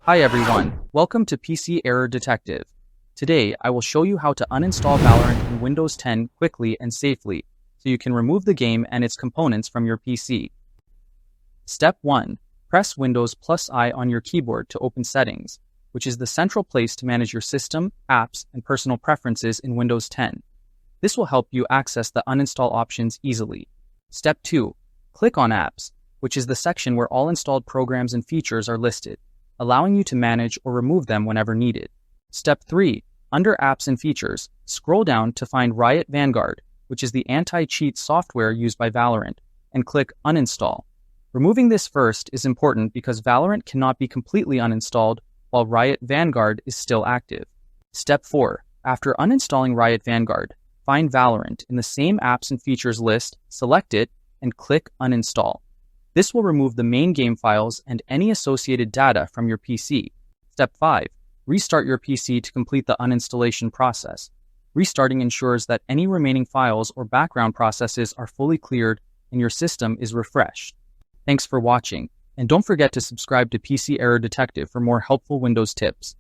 Hi everyone, welcome to PC Error Detective. Today, I will show you how to uninstall Valorant in Windows 10 quickly and safely, so you can remove the game and its components from your PC. Step 1. Press Windows +I on your keyboard to open Settings, which is the central place to manage your system, apps, and personal preferences in Windows 10. This will help you access the uninstall options easily. Step 2. Click on Apps, which is the section where all installed programs and features are listed, allowing you to manage or remove them whenever needed. Step 3. Under Apps and Features, scroll down to find Riot Vanguard, which is the anti-cheat software used by Valorant, and click Uninstall. Removing this first is important because Valorant cannot be completely uninstalled while Riot Vanguard is still active. Step 4. After uninstalling Riot Vanguard, find Valorant in the same Apps and Features list, select it, and click Uninstall. This will remove the main game files and any associated data from your PC. Step 5. Restart your PC to complete the uninstallation process. Restarting ensures that any remaining files or background processes are fully cleared and your system is refreshed. Thanks for watching, and don't forget to subscribe to PC Error Detective for more helpful Windows tips.